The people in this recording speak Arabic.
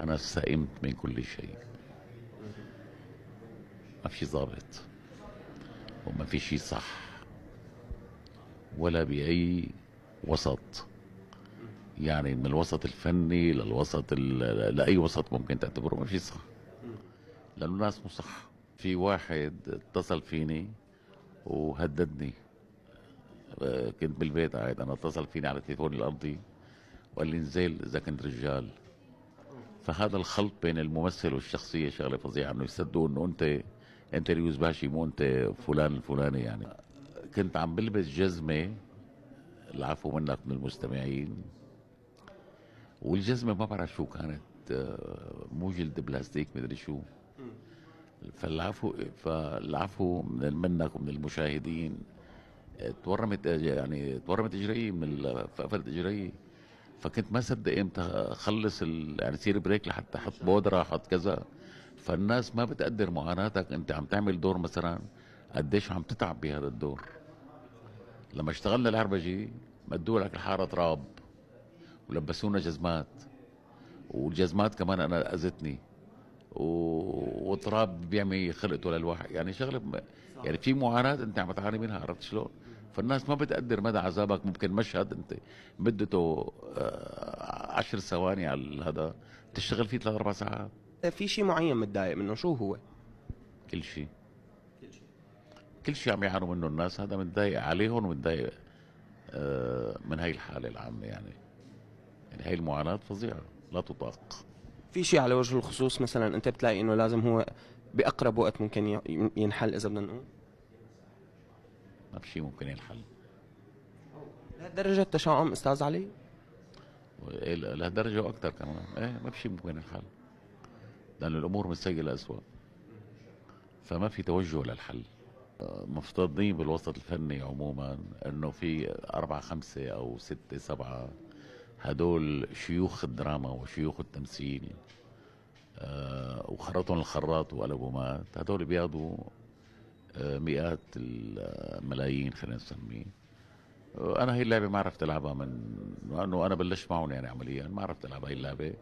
أنا سئمت من كل شيء. ما في ضابط وما في شيء صح ولا بأي وسط. يعني من الوسط الفني للوسط لأي وسط ممكن تعتبره ما في صح، لأنه الناس مو صح. في واحد اتصل فيني وهددني. كنت بالبيت قاعد، أنا اتصل فيني على تليفوني الأرضي وقال لي انزل إذا كنت رجال. فهذا الخلط بين الممثل والشخصية شغلة فظيعة، انه يصدقوا انه انت ريوز باشي مو انت فلان الفلاني. يعني كنت عم بلبس جزمة، العفو منك من المستمعين، والجزمة ما بعرف شو كانت، مو جلد بلاستيك مدري شو. فالعفو منك ومن المشاهدين. تورمت، يعني تورمت اجري من فقفلت اجري. فكنت ما صدق امتى اخلص يعني سير بريك لحتى احط بودره احط كذا. فالناس ما بتقدر معاناتك، انت عم تعمل دور مثلا قديش عم تتعب بهذا الدور. لما اشتغلنا العربجي مدوا لك الحاره تراب ولبسونا جزمات، والجزمات كمان انا اذتني، وتراب بيعمل خلقته للواحد. يعني شغله يعني في معاناه انت عم تعاني منها، عرفت شلون؟ فالناس ما بتقدر مدى عذابك. ممكن مشهد انت مدته 10 ثواني على هذا تشتغل فيه 3 4 ساعات. في شيء معين متضايق منه، شو هو؟ كل شيء، كل شيء عم يعانوا منه الناس، هذا متضايق عليهم ومتضايق من هاي الحاله العامه. يعني هاي المعاناه فظيعه لا تطاق. في شيء على وجه الخصوص مثلا انت بتلاقي انه لازم هو باقرب وقت ممكن ينحل، اذا بدنا نقول ما في شيء ممكن ينحل. لهالدرجه التشاؤم استاذ علي؟ لهالدرجه واكثر كمان. ايه ما في شيء ممكن ينحل، لأن الأمور من سيء لأسوأ، فما في توجه للحل. مفترضين بالوسط الفني عموما أنه في 4 5 أو 6 7 هدول شيوخ الدراما وشيوخ التمثيل، وخرطهم الخراط وقلبوا مات. هدول بياخذوا مئات الملايين خلينا نسميه. أنا هي اللعبة ما عرفت ألعبها، من أنه أنا بلشت معهم يعني عمليا ما عرفت ألعب هاي اللعبة.